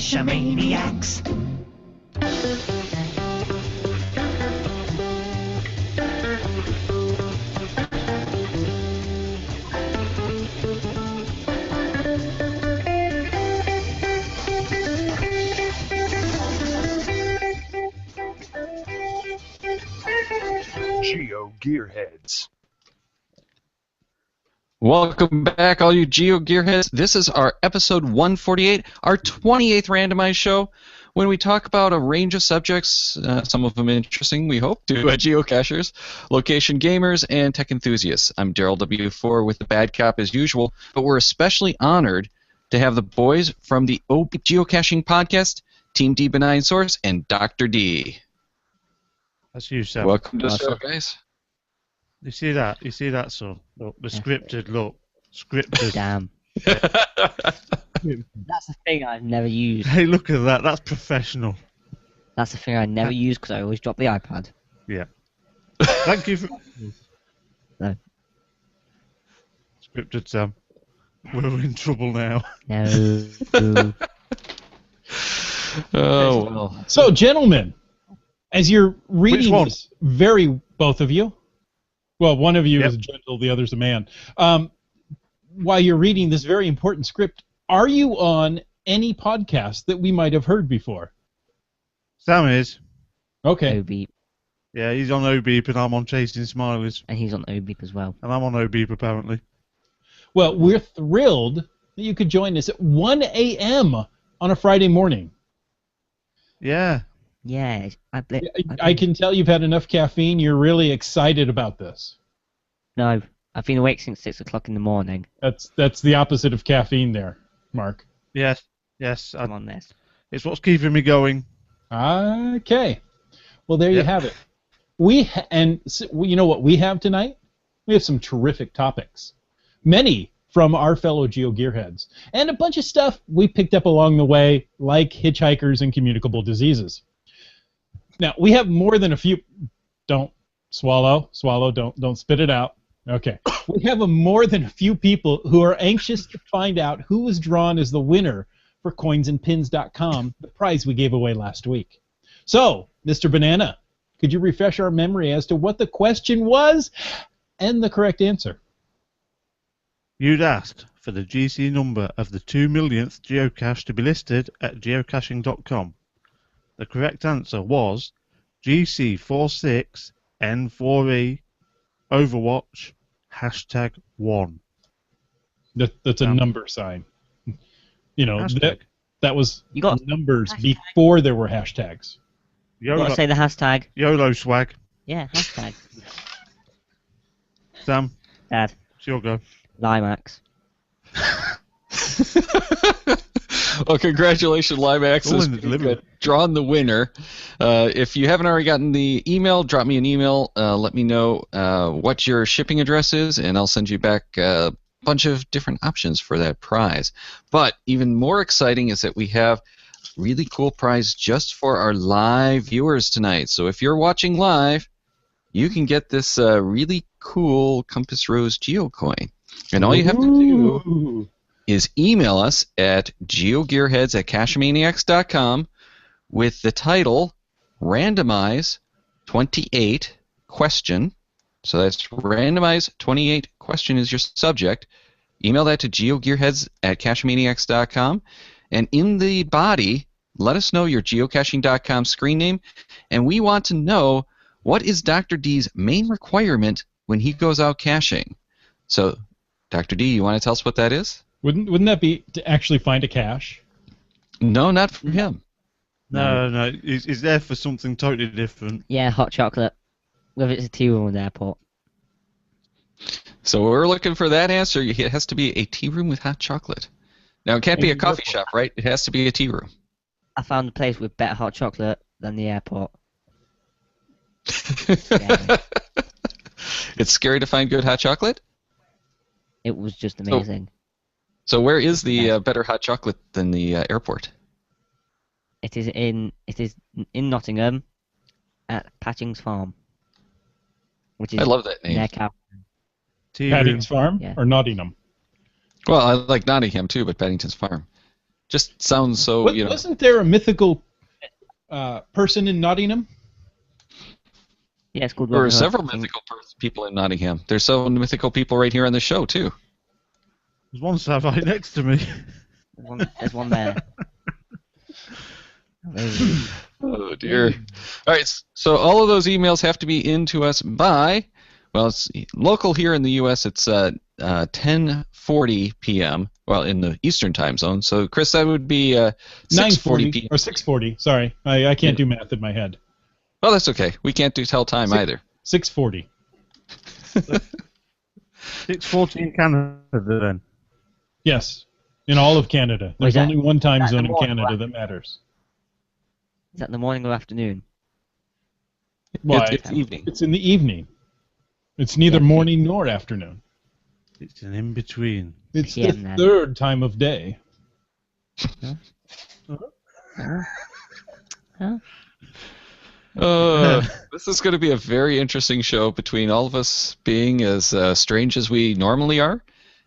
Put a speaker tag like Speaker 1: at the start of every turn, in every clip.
Speaker 1: Cashomaniacs.
Speaker 2: GeoGearHeads.
Speaker 3: Welcome back, all you GeoGearHeads. This is our episode 148, our 28th randomized show, when we talk about a range of subjects, some of them interesting, we hope, to geocachers, location gamers, and tech enthusiasts. I'm Daryl W4 with the Bad Cop as usual, but we're especially honored to have the boys from the OB Geocaching Podcast, Team D Benign Source, and Dr. D.
Speaker 4: That's you, Sam.
Speaker 3: Welcome to the show, guys.
Speaker 4: You see that? You see that, son? Look, the scripted, look. Scripted.
Speaker 5: Damn. That's the thing I've never used.
Speaker 4: Hey, look at that. That's professional.
Speaker 5: That's the thing I never use because I always drop the iPad.
Speaker 4: Yeah. Thank you for...
Speaker 5: No.
Speaker 4: Scripted, Sam. We're in trouble now.
Speaker 5: No.
Speaker 3: Oh, well.
Speaker 6: So, gentlemen, as you're reading
Speaker 4: one?
Speaker 6: this, both of you, well, one of you is gentle, the other's a man. While you're reading this very important script, are you on any podcast that we might have heard before?
Speaker 4: Sam is.
Speaker 6: Okay.
Speaker 5: OBeep.
Speaker 4: Yeah, he's on OBeep and I'm on Chasing Smileys.
Speaker 5: And he's on OBeep as well.
Speaker 4: And I'm on OBeep, apparently.
Speaker 6: Well, we're thrilled that you could join us at 1 a.m. on a Friday morning.
Speaker 4: Yeah.
Speaker 5: Yeah.
Speaker 6: I can tell you've had enough caffeine. You're really excited about this.
Speaker 5: No. I've been awake since 6 o'clock in the morning.
Speaker 6: That's the opposite of caffeine there, Mark.
Speaker 4: Yes.
Speaker 5: I'm on this.
Speaker 4: It's what's keeping me going.
Speaker 6: Okay. Well, there you have it. You know what we have tonight? We have some terrific topics. Many from our fellow GeoGearheads. And a bunch of stuff we picked up along the way, like hitchhikers and communicable diseases. Now, we have more than a few... Don't swallow, don't spit it out. Okay. We have more than a few people who are anxious to find out who was drawn as the winner for coinsandpins.com, the prize we gave away last week. So, Mr. Banana, could you refresh our memory as to what the question was and the correct answer?
Speaker 4: You'd asked for the GC number of the 2 millionth geocache to be listed at geocaching.com. The correct answer was GC46N4E Overwatch #1.
Speaker 6: That's a number sign. You know, that was
Speaker 5: You got
Speaker 6: numbers
Speaker 5: hashtag.
Speaker 6: before there were hashtags.
Speaker 5: You gotta say the hashtag.
Speaker 4: YOLO swag.
Speaker 5: Yeah, hashtag.
Speaker 4: Sam,
Speaker 5: Dad.
Speaker 4: it's your go.
Speaker 5: Limax.
Speaker 3: Well, congratulations, Limax.
Speaker 4: All in the delivery.
Speaker 3: Drawn the winner. If you haven't already gotten the email, drop me an email. Let me know what your shipping address is, and I'll send you back a bunch of different options for that prize. But even more exciting is that we have really cool prize just for our live viewers tonight. So if you're watching live, you can get this really cool Compass Rose Geocoin. And all you have to do is email us at geogearheads@cashmaniacs.com with the title Randomize 28 question. So that's Randomize 28 question is your subject. Email that to geogearheads@cashmaniacs.com. And in the body, let us know your geocaching.com screen name. And we want to know what is Dr. D's main requirement when he goes out caching. So, Dr. D, you want to tell us what that is?
Speaker 6: Wouldn't that be to actually find a cache?
Speaker 3: No, not for him.
Speaker 4: No. He's there for something totally different.
Speaker 5: Yeah, hot chocolate. Whether it's a tea room or the airport.
Speaker 3: So we're looking for that answer. It has to be a tea room with hot chocolate. Now, it can't be a coffee shop, right? It has to be a tea room.
Speaker 5: I found a place with better hot chocolate than the airport.
Speaker 3: It's scary to find good hot chocolate?
Speaker 5: It was just amazing.
Speaker 3: So where is the better hot chocolate than the airport?
Speaker 5: It is in Nottingham at Patching's Farm, which is
Speaker 3: I love that name.
Speaker 5: near Cal.
Speaker 6: Paddington's Farm
Speaker 5: Yeah.
Speaker 6: or Nottingham?
Speaker 3: Well, I like Nottingham too, but Paddington's Farm. Just sounds so,
Speaker 6: Wasn't there a mythical person in Nottingham?
Speaker 5: Yeah, it's called
Speaker 3: There are
Speaker 5: Robin Hood.
Speaker 3: several mythical people in Nottingham. There's some mythical people right here on the show, too.
Speaker 4: There's one sat right next to me.
Speaker 5: There's one there.
Speaker 3: Oh, dear. All right, so all of those emails have to be into us by, well, it's local here in the U.S., it's 10:40 p.m., well, in the Eastern time zone. So, Chris, that would be 6:40 p.m.
Speaker 6: Or 6:40. Sorry, I can't do math in my head.
Speaker 3: Well, that's okay. We can't tell time either.
Speaker 6: 6:40.
Speaker 4: 6:40 in Canada, then.
Speaker 6: Yes, in all of Canada. There's only one time zone in
Speaker 5: morning,
Speaker 6: Canada
Speaker 5: right?
Speaker 6: that matters.
Speaker 5: Is that in the morning or afternoon?
Speaker 6: Well,
Speaker 3: It's evening.
Speaker 6: It's in the evening. It's neither morning nor afternoon.
Speaker 4: It's an in-between.
Speaker 6: It's
Speaker 5: PM
Speaker 6: the
Speaker 5: then.
Speaker 6: third time of day.
Speaker 3: This is going to be a very interesting show between all of us being as strange as we normally are,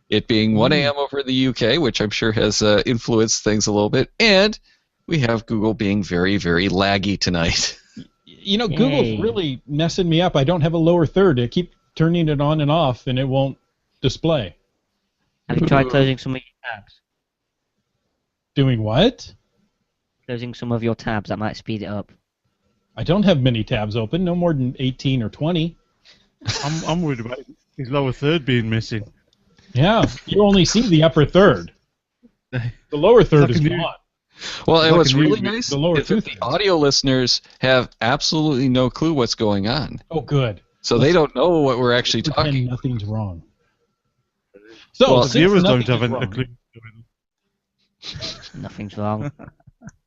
Speaker 3: it being 1 a.m. over in the UK, which I'm sure has influenced things a little bit, and we have Google being very, very laggy tonight.
Speaker 6: You know, Google's really messing me up. I don't have a lower third. I keep turning it on and off, and it won't display.
Speaker 5: Have you tried closing some of your tabs?
Speaker 6: Doing what?
Speaker 5: Closing some of your tabs, that might speed it up.
Speaker 6: I don't have many tabs open, no more than 18 or 20.
Speaker 4: I'm worried about his lower third being missing.
Speaker 6: Yeah, you only see the upper third. The lower third is
Speaker 4: It's like a new-
Speaker 6: gone.
Speaker 3: Well, and
Speaker 4: Like
Speaker 3: what's
Speaker 4: a new-
Speaker 3: really nice
Speaker 6: the lower
Speaker 3: is that the
Speaker 6: two-thirds.
Speaker 3: audio listeners have absolutely no clue what's going on.
Speaker 6: Oh, good.
Speaker 3: So they don't know what we're actually
Speaker 6: Pretend
Speaker 3: talking.
Speaker 6: nothing's wrong. So,
Speaker 3: Well,
Speaker 4: The
Speaker 6: since
Speaker 4: viewers don't
Speaker 6: nothing
Speaker 4: have
Speaker 6: is
Speaker 4: a
Speaker 6: wrong,
Speaker 4: clue.
Speaker 5: Nothing's wrong.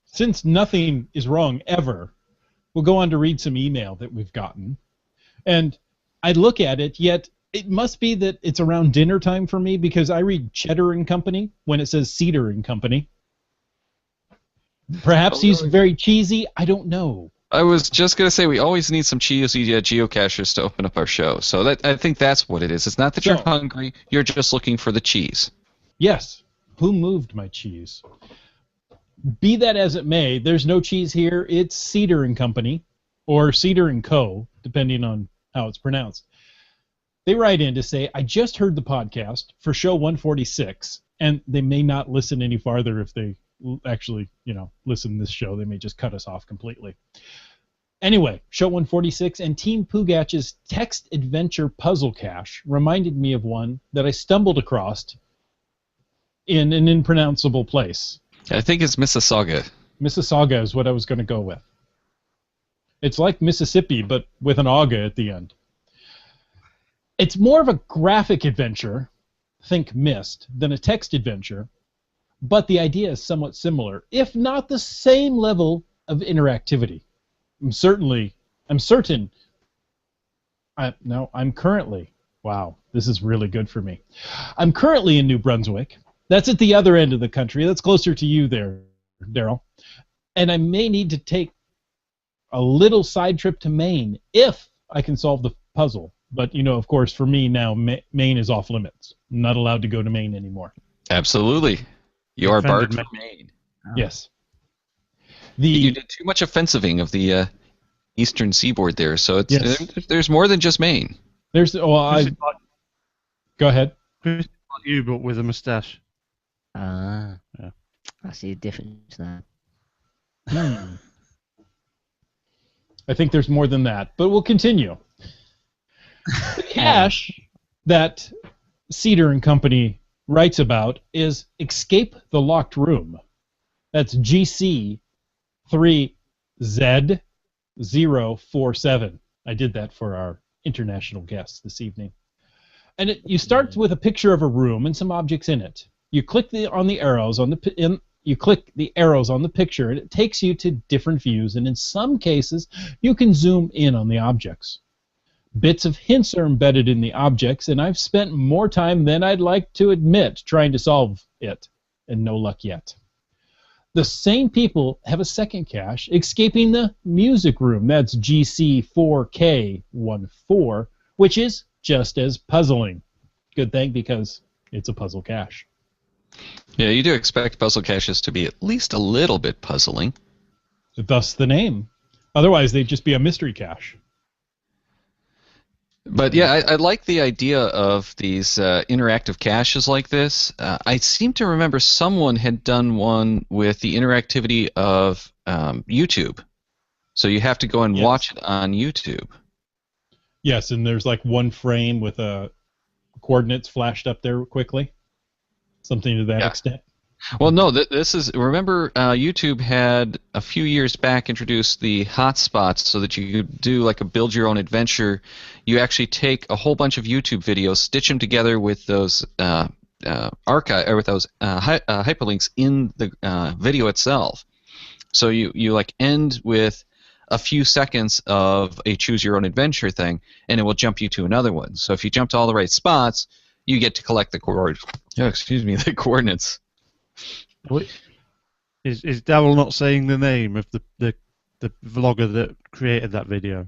Speaker 6: since nothing is wrong ever, we'll go on to read some email that we've gotten. And I look at it, yet it must be that it's around dinner time for me because I read Cheddar and Company when it says Cedar and Company. Perhaps he's very cheesy. I don't know.
Speaker 3: I was just going to say we always need some cheesy geocachers to open up our show. So I think that's what it is. It's not that you're
Speaker 6: So-
Speaker 3: hungry. You're just looking for the cheese.
Speaker 6: Yes. Who moved my cheese? Be that as it may, there's no cheese here. It's Cedar and Company, or Cedar and Co., depending on how it's pronounced. They write in to say, I just heard the podcast for show 146, and they may not listen any farther if they actually, listen to this show. They may just cut us off completely. Anyway, show 146 and Team Pugach's text adventure puzzle cache reminded me of one that I stumbled across in an impronounceable place.
Speaker 3: I think it's Mississauga.
Speaker 6: Mississauga is what I was going to go with. It's like Mississippi, but with an auga at the end. It's more of a graphic adventure, think Myst, than a text adventure, but the idea is somewhat similar, if not the same level of interactivity. I'm currently, wow, this is really good for me. I'm currently in New Brunswick. That's at the other end of the country. That's closer to you there, Daryl. And I may need to take a little side trip to Maine if I can solve the puzzle. But, of course, for me now, Maine is off limits. I'm not allowed to go to Maine anymore.
Speaker 3: Absolutely. You are barred
Speaker 4: Offended
Speaker 3: from Maine.
Speaker 6: Yes.
Speaker 3: You did too much offensiving of the eastern seaboard there, so
Speaker 6: Yes.
Speaker 3: there's more than just Maine.
Speaker 6: Go ahead.
Speaker 4: Chris is like you, but with a moustache.
Speaker 5: Ah.
Speaker 4: Yeah.
Speaker 5: I see a difference there.
Speaker 6: I think there's more than that, but we'll continue. The cache that Cedar and Company writes about is Escape the Locked Room. That's GC3Z047. I did that for our international guests this evening. And you start with a picture of a room and some objects in it. You click the arrows on the picture, and it takes you to different views. And in some cases, you can zoom in on the objects. Bits of hints are embedded in the objects, and I've spent more time than I'd like to admit trying to solve it, and no luck yet. The same people have a second cache, Escaping the Music Room. That's GC4K14, which is just as puzzling. Good thing, because it's a puzzle cache.
Speaker 3: Yeah, you do expect puzzle caches to be at least a little bit puzzling.
Speaker 6: Thus the name. Otherwise, they'd just be a mystery cache.
Speaker 3: But yeah, I like the idea of these interactive caches like this. I seem to remember someone had done one with the interactivity of YouTube. So you have to go and
Speaker 6: Yes.
Speaker 3: watch it on YouTube.
Speaker 6: Yes, and there's like one frame with coordinates flashed up there quickly. Something to that
Speaker 3: Yeah.
Speaker 6: extent.
Speaker 3: Well, no, this is. Remember, YouTube had a few years back introduced the hotspots so that you could do like a build your own adventure. You actually take a whole bunch of YouTube videos, stitch them together with those archive or with those hyperlinks in the video itself. So you like end with a few seconds of a choose your own adventure thing, and it will jump you to another one. So if you jump to all the right spots, you get to collect the the coordinates.
Speaker 4: Is Daryl not saying the name of the vlogger that created that video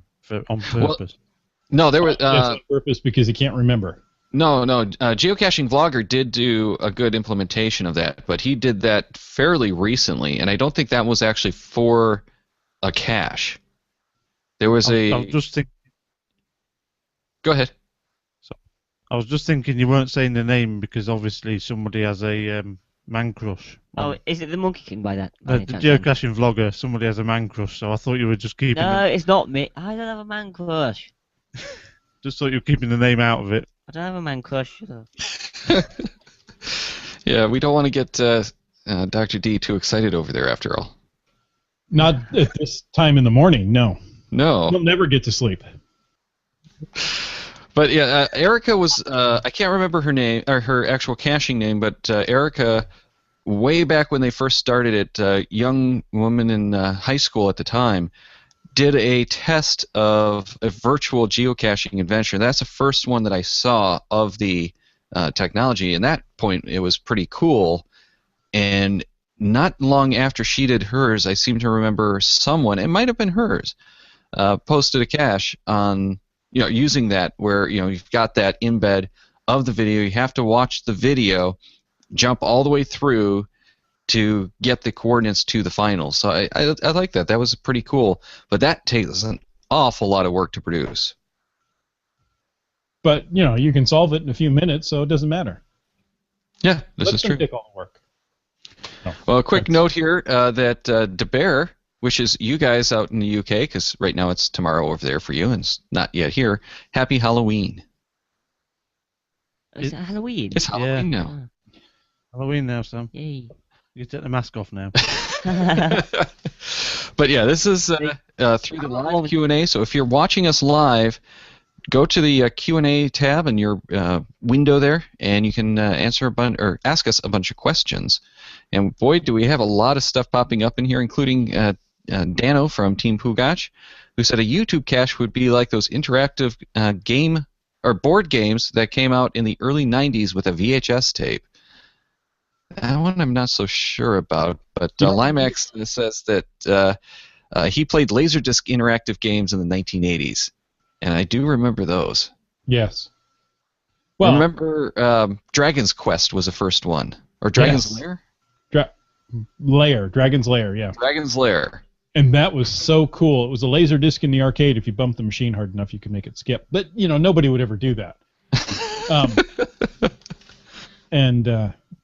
Speaker 4: on purpose?
Speaker 3: No, there was
Speaker 6: That's on purpose because he can't remember.
Speaker 3: no. Geocaching Vlogger did do a good implementation of that, but he did that fairly recently, and I don't think that was actually for a cache. There was
Speaker 4: I was just thinking.
Speaker 3: Go ahead.
Speaker 4: I was just thinking you weren't saying the name because obviously somebody has a man crush.
Speaker 5: Oh, is it the Monkey King by that?
Speaker 4: The geocaching vlogger, somebody has a man crush, so I thought you were just keeping.
Speaker 5: No, it's not me. I don't have a man crush.
Speaker 4: Just thought you were keeping the name out of it.
Speaker 5: I don't have a man crush. Shut up.
Speaker 3: Yeah, we don't want to get Dr. D too excited over there after all.
Speaker 6: Not at this time in the morning, no.
Speaker 3: No.
Speaker 6: You'll never get to sleep.
Speaker 3: But yeah, Erica was, I can't remember her name, or her actual caching name, but Erica, way back when they first started it, a young woman in high school at the time, did a test of a virtual geocaching adventure. That's the first one that I saw of the technology. And at that point, it was pretty cool. And not long after she did hers, I seem to remember someone, it might have been hers, posted a cache on, using that where, you've got that embed of the video. You have to watch the video, jump all the way through to get the coordinates to the final. So I like that. That was pretty cool. But that takes an awful lot of work to produce.
Speaker 6: But, you can solve it in a few minutes, so it doesn't matter.
Speaker 3: Yeah, this is
Speaker 6: Let them
Speaker 3: true.
Speaker 6: take all the work. No,
Speaker 3: Well, a quick
Speaker 6: that's-
Speaker 3: note here that DeBear wishes you guys out in the UK, because right now it's tomorrow over there for you and it's not yet here, happy Halloween.
Speaker 5: Is it Halloween?
Speaker 3: It's Halloween now.
Speaker 4: Halloween now, Sam.
Speaker 5: Yay.
Speaker 4: You take the mask off now.
Speaker 3: But yeah, this is through the live Q&A, so if you're watching us live, go to the Q&A tab in your window there, and you can ask us a bunch of questions. And boy, do we have a lot of stuff popping up in here, including Dano from Team Pugach, who said a YouTube cache would be like those interactive game or board games that came out in the early 90s with a VHS tape. That one I'm not so sure about, but Limax says that he played Laserdisc interactive games in the 1980s, and I do remember those.
Speaker 6: Yes.
Speaker 3: I
Speaker 6: Well,
Speaker 3: remember Dragon's Quest was the first one, or Dragon's
Speaker 6: Yes.
Speaker 3: Lair?
Speaker 6: Dragon's Lair, yeah.
Speaker 3: Dragon's Lair.
Speaker 6: And that was so cool. It was a laser disc in the arcade. If you bumped the machine hard enough, you could make it skip. But, nobody would ever do that.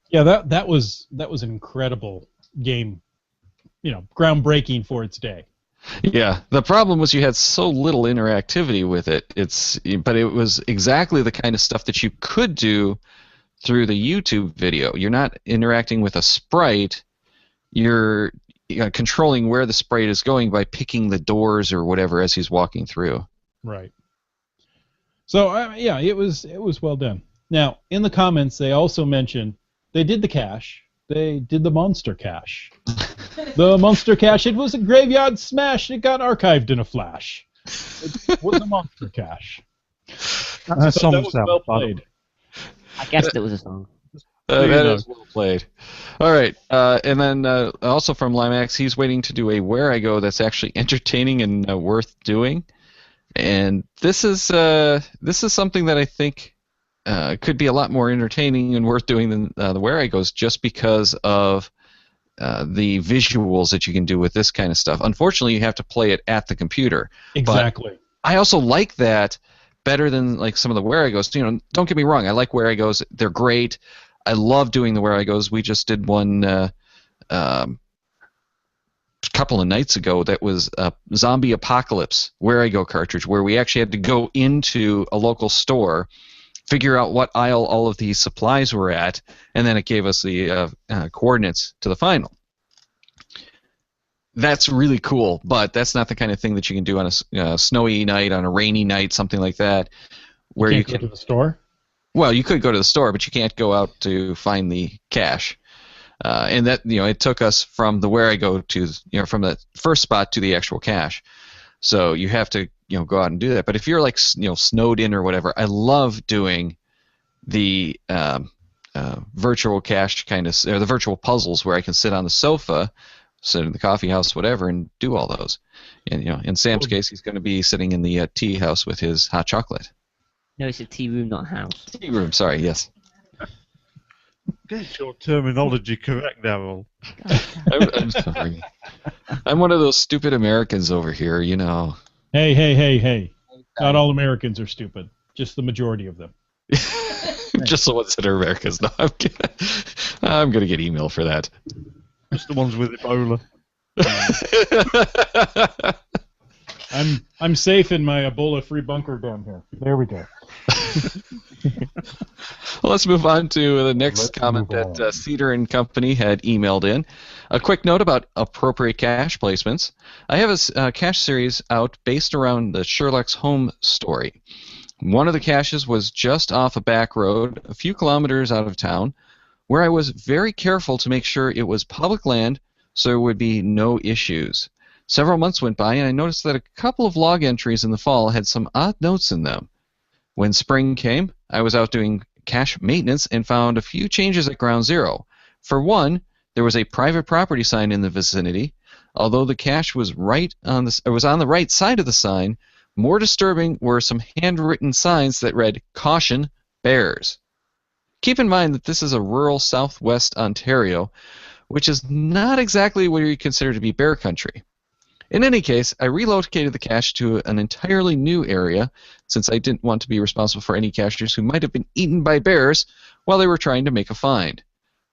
Speaker 6: Yeah, that was an incredible game, groundbreaking for its day.
Speaker 3: Yeah, the problem was you had so little interactivity with it. But it was exactly the kind of stuff that you could do through the YouTube video. You're not interacting with a sprite. You're controlling where the sprite is going by picking the doors or whatever as he's walking through.
Speaker 6: Right. So yeah, it was well done. Now, in the comments, they also mentioned they did the cache. They did the monster cache. The monster cache. It was a graveyard smash. It got archived in a flash. It was a monster cache.
Speaker 4: That's a song,
Speaker 6: That was
Speaker 4: Sam.
Speaker 6: well played.
Speaker 5: I guessed it was a song.
Speaker 3: That
Speaker 4: know.
Speaker 3: is well played. All right, and then also from Limax, he's waiting to do a Where I Go that's actually entertaining and worth doing. And this is something that I think could be a lot more entertaining and worth doing than the Where I Goes, just because of the visuals that you can do with this kind of stuff. Unfortunately, you have to play it at the computer.
Speaker 6: Exactly.
Speaker 3: But I also like that better than like some of the Where I Goes. Don't get me wrong. I like Where I Goes. They're great. I love doing the Where I Goes. We just did one a couple of nights ago that was a Zombie Apocalypse Where I Go cartridge, where we actually had to go into a local store, figure out what aisle all of these supplies were at, and then it gave us the coordinates to the final. That's really cool, but that's not the kind of thing that you can do on a snowy night, on a rainy night, something like that. Where
Speaker 6: you can't go to the store?
Speaker 3: Well, you could go to the store, but you can't go out to find the cache. And that, it took us from the Where I Go to, from the first spot to the actual cache. So you have to, go out and do that. But if you're like, snowed in or whatever, I love doing the virtual cache kind of, or the virtual puzzles where I can sit on the sofa, sit in the coffee house, whatever, and do all those. And in Sam's case, he's going to be sitting in the tea house with his hot chocolate.
Speaker 5: No, it's a tea room, not house.
Speaker 3: Tea room, sorry, yes.
Speaker 4: Get your terminology correct, Daryl.
Speaker 3: I'm sorry. I'm one of those stupid Americans over here,
Speaker 6: Hey. Not all Americans are stupid. Just the majority of them.
Speaker 3: Just the ones that are Americans. No, I'm gonna get email for that.
Speaker 4: Just the ones with Ebola.
Speaker 6: I'm safe in my Ebola-free bunker down here. There we go.
Speaker 3: Well, let's move on to the next comment that Cedar and Company had emailed in. A quick note about appropriate cache placements. I have a cache series out based around the Sherlock Holmes story. One of the caches was just off a back road, a few kilometers out of town, where I was very careful to make sure it was public land so there would be no issues. Several months went by, and I noticed that a couple of log entries in the fall had some odd notes in them. When spring came, I was out doing cache maintenance and found a few changes at ground zero. For one, there was a private property sign in the vicinity. Although the cache was on the right side of the sign, more disturbing were some handwritten signs that read, "Caution, bears." Keep in mind that this is a rural southwest Ontario, which is not exactly what you consider to be bear country. In any case, I relocated the cache to an entirely new area since I didn't want to be responsible for any cachers who might have been eaten by bears while they were trying to make a find.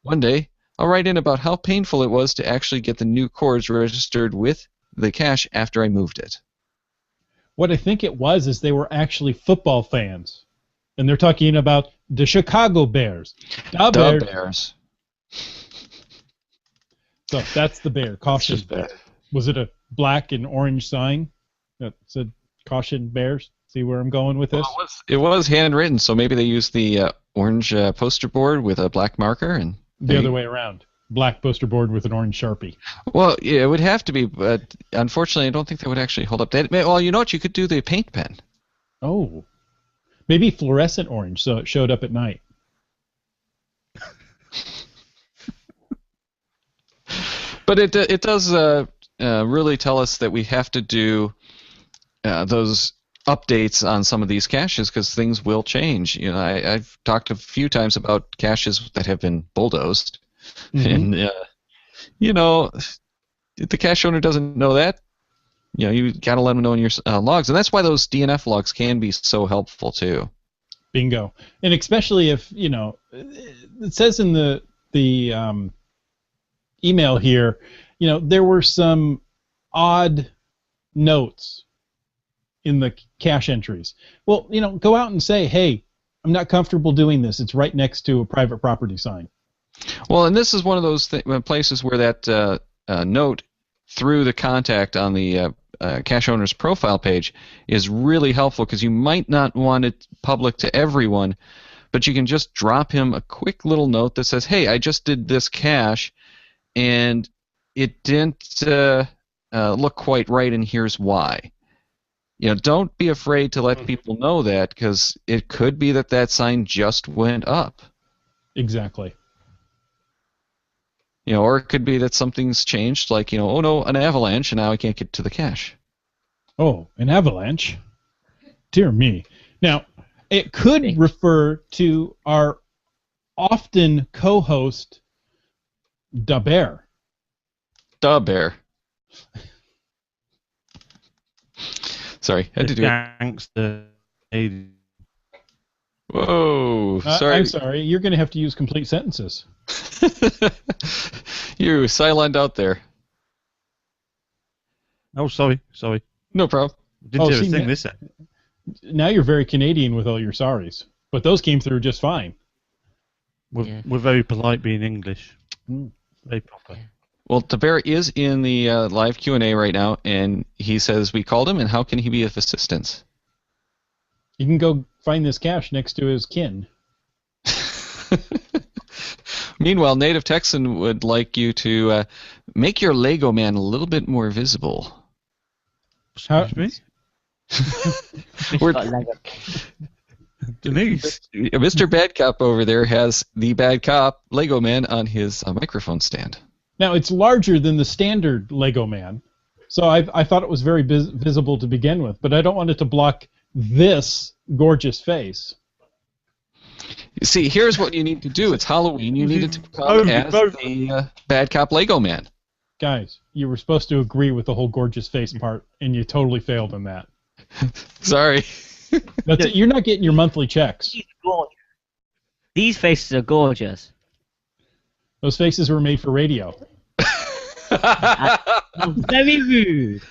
Speaker 3: One day, I'll write in about how painful it was to actually get the new cords registered with the cache after I moved it.
Speaker 6: What I think it was is they were actually football fans. And they're talking about the Chicago Bears.
Speaker 3: The Bears.
Speaker 6: So that's the bear. Caution. Was it a black and orange sign that said "Caution, Bears"? See where I'm going with this?
Speaker 3: Well, it was handwritten, so maybe they used the orange poster board with a black marker, and
Speaker 6: the other way around. Black poster board with an orange Sharpie.
Speaker 3: Well, yeah, it would have to be, but unfortunately, I don't think that would actually hold up. Well, you know what? You could do the paint pen.
Speaker 6: Oh, maybe fluorescent orange, so it showed up at night.
Speaker 3: But it does really tell us that we have to do those updates on some of these caches because things will change. I've talked a few times about caches that have been bulldozed, and if the cache owner doesn't know that, you got to let them know in your logs, and that's why those DNF logs can be so helpful too.
Speaker 6: Bingo, and especially if it says in the email here, there were some odd notes in the cache entries. Well, go out and say, hey, I'm not comfortable doing this. It's right next to a private property sign.
Speaker 3: Well, and this is one of those places where that note through the contact on the cache owner's profile page is really helpful because you might not want it public to everyone, but you can just drop him a quick little note that says, hey, I just did this cache, and it didn't look quite right, and here's why. Don't be afraid to let people know that because it could be that sign just went up.
Speaker 6: Exactly.
Speaker 3: Or it could be that something's changed, like, oh no, an avalanche, and now I can't get to the cache.
Speaker 6: Oh, an avalanche? Dear me. Now, It could refer to our often co-host, Da Bear.
Speaker 3: Da Bear. Sorry, had to do it.
Speaker 4: Gangster.
Speaker 3: Whoa, sorry.
Speaker 6: I'm sorry. You're going to have to use complete sentences.
Speaker 3: You silent out there.
Speaker 4: Oh, sorry.
Speaker 3: No problem.
Speaker 4: Didn't hear a
Speaker 6: see,
Speaker 4: thing this end.
Speaker 6: Now you're very Canadian with all your sorries. But those came through just fine.
Speaker 4: We're very polite being English. Very proper.
Speaker 3: Well, Da Bear is in the live Q&A right now, and he says we called him, and how can he be of assistance?
Speaker 6: You can go find this cache next to his kin.
Speaker 3: Meanwhile, Native Texan would like you to make your Lego man a little bit more visible.
Speaker 4: Excuse me? Denise.
Speaker 3: Mr. Bad Cop over there has the Bad Cop Lego man on his microphone stand.
Speaker 6: Now, it's larger than the standard Lego man, so I thought it was very visible to begin with, but I don't want it to block this gorgeous face.
Speaker 3: You see, here's what you need to do. It's Halloween. You need it to come as the Bad Cop Lego man.
Speaker 6: Guys, you were supposed to agree with the whole gorgeous face part, and you totally failed in that.
Speaker 3: Sorry.
Speaker 6: That's it. You're not getting your monthly checks.
Speaker 5: These faces are gorgeous.
Speaker 6: Those faces were made for radio.
Speaker 5: Very rude.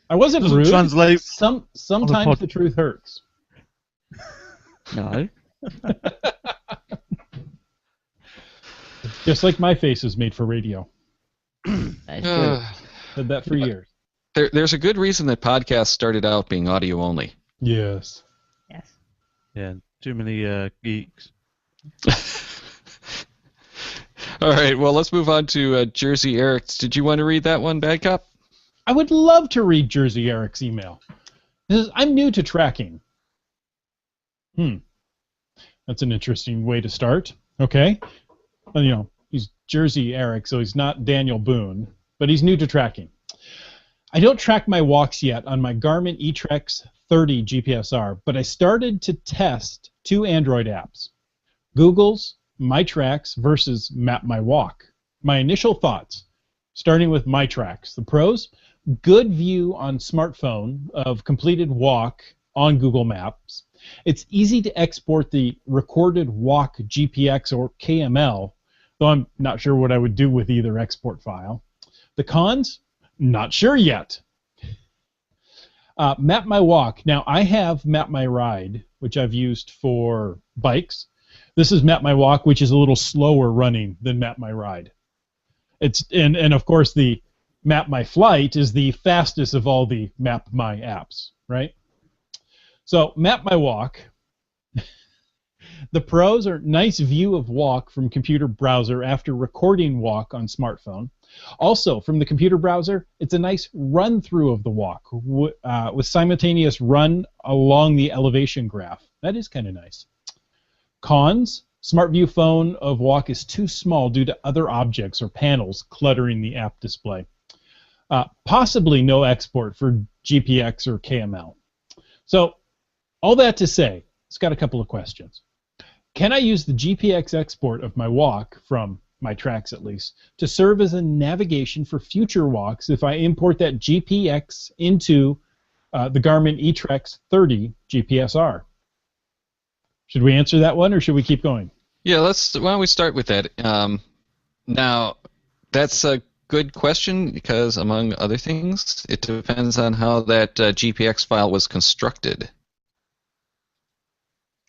Speaker 6: I wasn't
Speaker 4: Doesn't
Speaker 6: rude.
Speaker 4: translate
Speaker 6: Sometimes the truth hurts.
Speaker 5: No.
Speaker 6: Just like my face is made for radio.
Speaker 5: That is true.
Speaker 6: Said that for years.
Speaker 3: There's a good reason that podcasts started out being audio only.
Speaker 6: Yes.
Speaker 5: Yes.
Speaker 4: Yeah, too many geeks.
Speaker 3: All right, well, let's move on to Jersey Eric's. Did you want to read that one, Bad Cop?
Speaker 6: I would love to read Jersey Eric's email. I'm new to tracking. That's an interesting way to start. Okay. Well, you know, he's Jersey Eric, so he's not Daniel Boone, but he's new to tracking. I don't track my walks yet on my Garmin eTrex 30 GPSR, but I started to test 2 Android apps, Google's MyTracks versus Map My Walk. My initial thoughts, starting with MyTracks. The pros, good view on smartphone of completed walk on Google Maps. It's easy to export the recorded walk GPX or KML, though I'm not sure what I would do with either export file. The cons, not sure yet. Map My Walk. Now, I have Map My Ride, which I've used for bikes. This is Map My Walk, which is a little slower running than Map My Ride. And of course, the Map My Flight is the fastest of all the Map My apps, right? So, Map My Walk. The pros are nice view of walk from computer browser after recording walk on smartphone. Also, from the computer browser, it's a nice run-through of the walk with simultaneous run along the elevation graph. That is kind of nice. Cons, Smart View phone of walk is too small due to other objects or panels cluttering the app display. Possibly no export for GPX or KML. So, all that to say, it's got a couple of questions. Can I use the GPX export of my walk, from my tracks at least, to serve as a navigation for future walks if I import that GPX into the Garmin eTrex 30 GPSR? Should we answer that one, or should we keep going?
Speaker 3: Yeah, why don't we start with that? Now, that's a good question because, among other things, it depends on how that GPX file was constructed.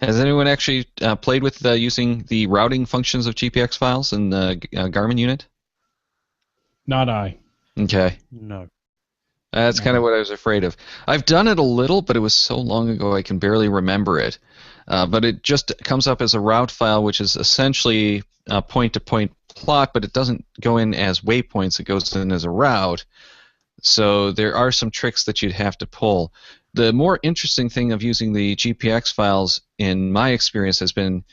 Speaker 3: Has anyone actually played with using the routing functions of GPX files in the Garmin unit?
Speaker 6: Not I.
Speaker 3: Okay.
Speaker 4: No.
Speaker 3: That's kind of what I was afraid of. I've done it a little, but it was so long ago I can barely remember it. But it just comes up as a route file, which is essentially a point-to-point plot, but it doesn't go in as waypoints. It goes in as a route. So there are some tricks that you'd have to pull. The more interesting thing of using the GPX files, in my experience, has been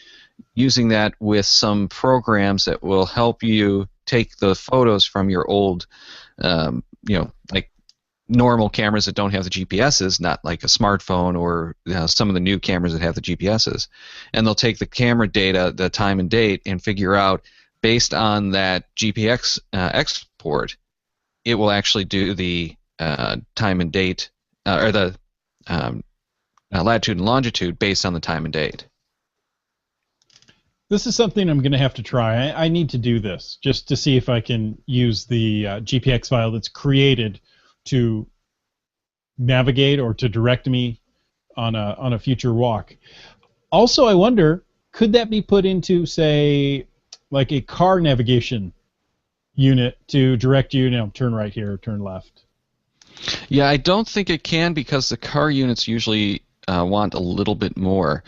Speaker 3: using that with some programs that will help you take the photos from your old, like normal cameras that don't have the GPSs, not like a smartphone or some of the new cameras that have the GPSs. And they'll take the camera data, the time and date, and figure out, based on that GPX export, it will actually do the time and date, or the latitude and longitude based on the time and date.
Speaker 6: This is something I'm going to have to try. I need to do this just to see if I can use the GPX file that's created to navigate or to direct me on a future walk. Also, I wonder, could that be put into, say, like a car navigation unit to direct you, turn right here, or turn left?
Speaker 3: Yeah, I don't think it can, because the car units usually want a little bit more.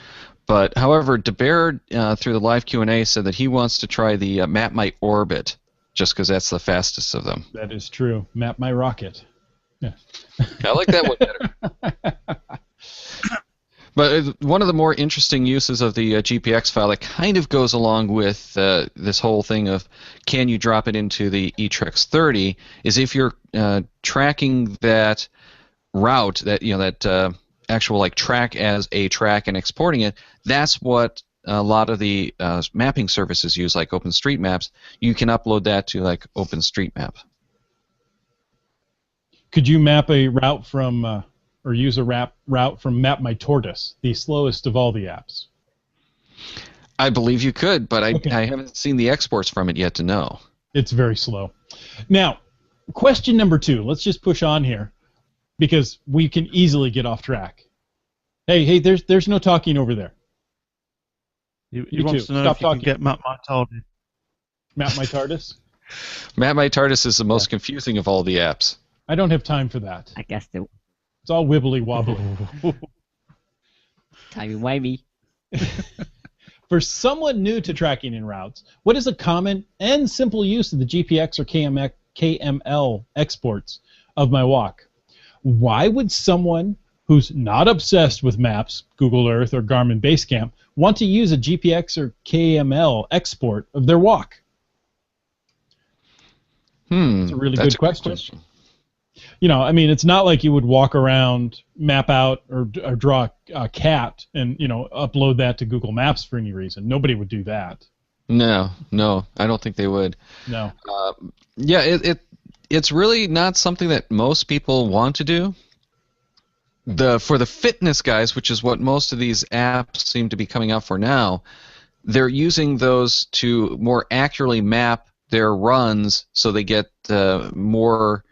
Speaker 3: But however, DeBear through the live Q&A said that he wants to try the Map My Orbit, just because that's the fastest of them.
Speaker 6: That is true. Map My Rocket. Yeah.
Speaker 3: I like that one better. But one of the more interesting uses of the GPX file that kind of goes along with this whole thing of can you drop it into the XXVIII is if you're tracking that route, that actual like track as a track and exporting it. That's what a lot of the mapping services use, like OpenStreetMaps. You can upload that to like OpenStreetMap.
Speaker 6: Could you map a route from, or use a route from Map My Tortoise, the slowest of all the apps?
Speaker 3: I believe you could, but
Speaker 6: Okay.
Speaker 3: I haven't seen the exports from it yet to know.
Speaker 6: It's very slow. Now, question number 2. Let's just push on here, because we can easily get off track. Hey, there's no talking over there.
Speaker 4: He wants to know
Speaker 6: Stop
Speaker 4: if you
Speaker 6: talking.
Speaker 4: can get Map My TARDIS.
Speaker 6: Map My TARDIS?
Speaker 3: Map My TARDIS is the most confusing of all the apps.
Speaker 6: I don't have time for that.
Speaker 5: I guess the
Speaker 6: It's all wibbly wobbly.
Speaker 5: timey-wimey.
Speaker 6: For someone new to tracking in routes, what is a common and simple use of the GPX or KML exports of my walk? Why would someone who's not obsessed with maps, Google Earth, or Garmin Basecamp want to use a GPX or KML export of their walk? That's a really
Speaker 3: That's
Speaker 6: good question. It's not like you would walk around, map out, or draw a cat and, upload that to Google Maps for any reason. Nobody would do that.
Speaker 3: No, I don't think they would.
Speaker 6: No.
Speaker 3: It's really not something that most people want to do. For the fitness guys, which is what most of these apps seem to be coming out for now, they're using those to more accurately map their runs so they get more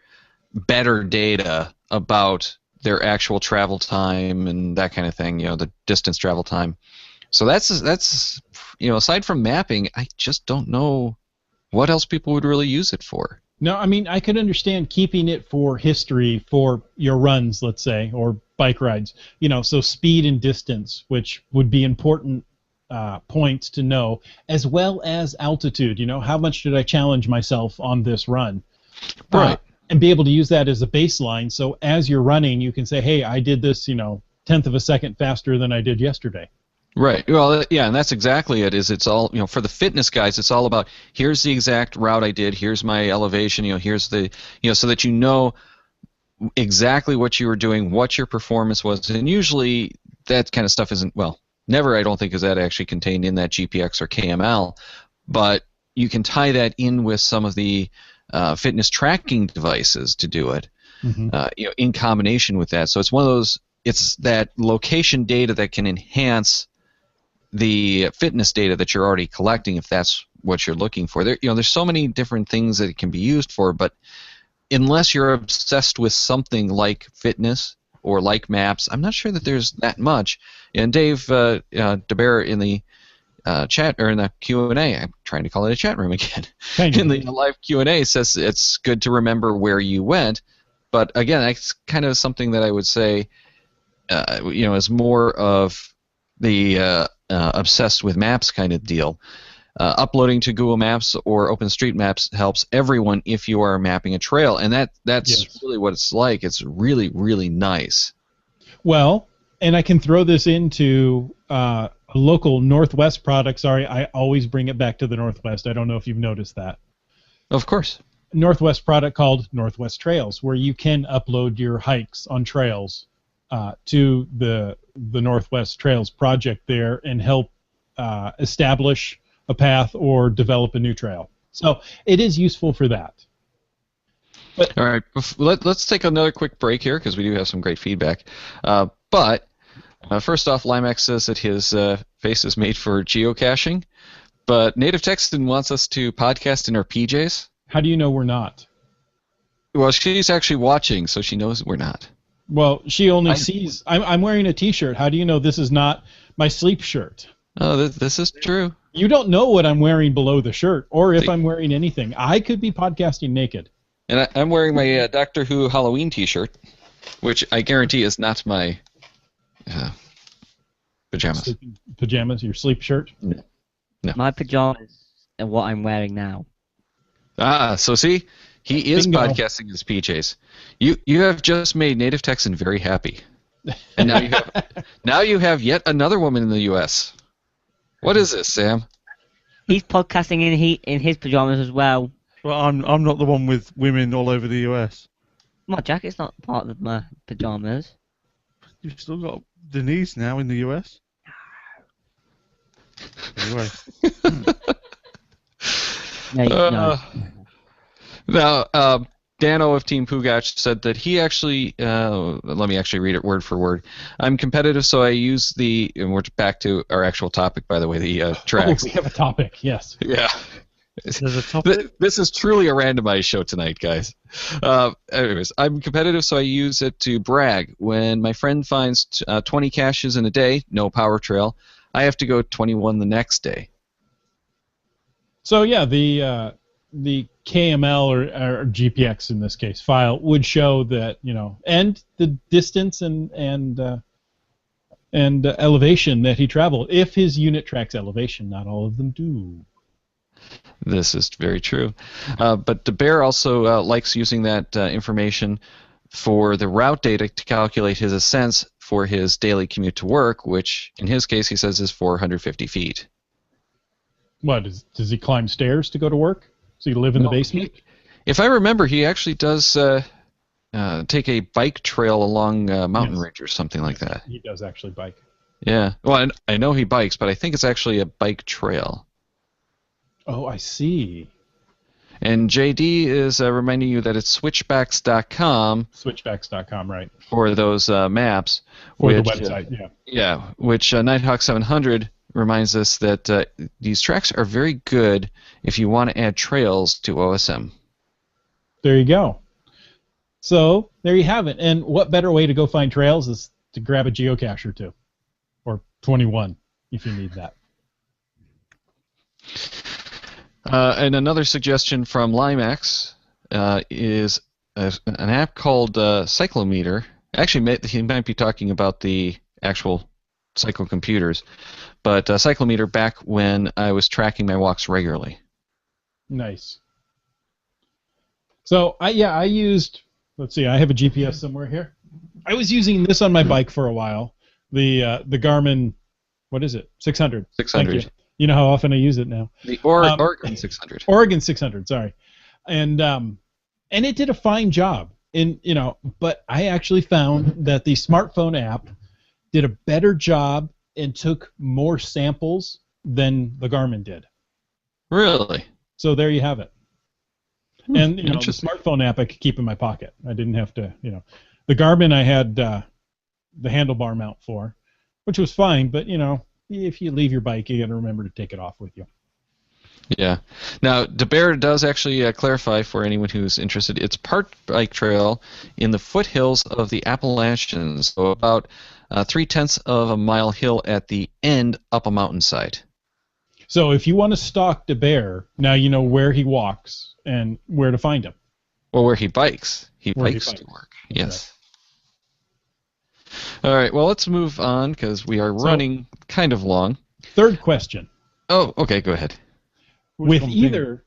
Speaker 3: better data about their actual travel time and that kind of thing, the distance travel time. So that's aside from mapping, I just don't know what else people would really use it for.
Speaker 6: No, I could understand keeping it for history for your runs, let's say, or bike rides. So speed and distance, which would be important points to know, as well as altitude. How much did I challenge myself on this run?
Speaker 3: Right.
Speaker 6: And be able to use that as a baseline, so as you're running, you can say, hey, I did this, tenth of a second faster than I did yesterday.
Speaker 3: Right. Well, yeah, and that's exactly it. It's all, for the fitness guys, it's all about, here's the exact route I did, here's my elevation, here's the, so that you know exactly what you were doing, what your performance was. And usually that kind of stuff isn't, never, I don't think, is that actually contained in that GPX or KML, but you can tie that in with some of the fitness tracking devices to do it, in combination with that. So it's one of those, it's that location data that can enhance the fitness data that you're already collecting, if that's what you're looking for. There's so many different things that it can be used for, but unless you're obsessed with something like fitness or like maps, I'm not sure that there's that much. And Dave DeBear in the chat, or in the Q&A, I'm trying to call it a chat room again, in the live Q&A says it's good to remember where you went, but again, that's kind of something that I would say is more of the obsessed with maps kind of deal. Uploading to Google Maps or OpenStreetMaps helps everyone if you are mapping a trail, and that's really what it's like. It's really, really nice.
Speaker 6: Well, and I can throw this into a local Northwest product. Sorry, I always bring it back to the Northwest. I don't know if you've noticed that.
Speaker 3: Of course.
Speaker 6: Northwest product called Northwest Trails, where you can upload your hikes on trails to the Northwest Trails project there and help establish a path or develop a new trail. So it is useful for that. But,
Speaker 3: all right, let's take another quick break here because we do have some great feedback. But first off, Limax says that his face is made for geocaching, but Native Texan wants us to podcast in our PJs.
Speaker 6: How do you know we're not?
Speaker 3: Well, she's actually watching, so she knows we're not.
Speaker 6: Well, she only sees. I'm wearing a T-shirt. How do you know this is not my sleep shirt?
Speaker 3: Oh, this is true.
Speaker 6: You don't know what I'm wearing below the shirt, or if I'm wearing anything. I could be podcasting naked.
Speaker 3: And I'm wearing my Doctor Who Halloween T-shirt, which I guarantee is not my pajamas.
Speaker 6: Pajamas, your sleep shirt?
Speaker 3: No.
Speaker 5: My pajamas are what I'm wearing now.
Speaker 3: Ah, so see, he is
Speaker 6: Bingo.
Speaker 3: podcasting his PJs. You have just made Native Texan very happy, and now you have yet another woman in the U.S. What is this, Sam?
Speaker 5: He's podcasting in his pajamas as well.
Speaker 4: Well, I'm not the one with women all over the US.
Speaker 5: My jacket's not part of my pajamas.
Speaker 4: You've still got Denise now in the US. Anyway.
Speaker 5: No.
Speaker 3: Now, Dano of Team Pugach said that he actually, let me actually read it word for word. I'm competitive, so I use and we're back to our actual topic, by the way, the tracks.
Speaker 6: Oh, we have a topic, yes.
Speaker 3: Yeah.
Speaker 4: There's a topic.
Speaker 3: This is truly a randomized show tonight, guys. Anyways, I'm competitive, so I use it to brag. When my friend finds 20 caches in a day, no power trail, I have to go 21 the next day.
Speaker 6: So yeah, the KML or GPX in this case file would show that, and the distance and elevation that he traveled. If his unit tracks elevation, not all of them do.
Speaker 3: This is very true. But the bear also likes using that information for the route data to calculate his ascents for his daily commute to work, which in his case he says is 450 feet.
Speaker 6: What, does he climb stairs to go to work? Does he live in the basement?
Speaker 3: If I remember, he actually does take a bike trail along Mountain Ridge or something like that.
Speaker 6: He does actually bike.
Speaker 3: Yeah. Well, I know he bikes, but I think it's actually a bike trail.
Speaker 6: Oh, I see.
Speaker 3: And JD is reminding you that it's switchbacks.com.
Speaker 6: Switchbacks.com, right.
Speaker 3: For those maps.
Speaker 6: For the website, yeah.
Speaker 3: Yeah, which Nighthawk 700 reminds us that these tracks are very good if you want to add trails to OSM.
Speaker 6: There you go. So, there you have it. And what better way to go find trails is to grab a geocache or two. Or 21, if you need that.
Speaker 3: And another suggestion from Limax is an app called Cyclometer. Actually, he might be talking about the actual cyclocomputers, but Cyclometer back when I was tracking my walks regularly.
Speaker 6: Nice. So, I used, let's see, I have a GPS somewhere here. I was using this on my bike for a while, the Garmin, what is it, 600.
Speaker 3: 600.
Speaker 6: You know how often I use it now.
Speaker 3: The Oregon 600.
Speaker 6: Oregon 600, sorry. And it did a fine job. But I actually found that the smartphone app did a better job and took more samples than the Garmin did.
Speaker 3: Really?
Speaker 6: So there you have it. And the smartphone app I could keep in my pocket. I didn't have to, The Garmin I had the handlebar mount for, which was fine, but if you leave your bike, you got to remember to take it off with you.
Speaker 3: Yeah. Now, DeBear does actually clarify for anyone who's interested. It's part bike trail in the foothills of the Appalachians, so about 0.3 of a mile hill at the end up a mountainside.
Speaker 6: So if you want to stalk DeBear, now you know where he walks and where to find him.
Speaker 3: Well, where he bikes. He bikes to work. Yes. Right. All right. Well, let's move on because we are running kind of long.
Speaker 6: Third question.
Speaker 3: Oh, okay. Go ahead.
Speaker 6: With either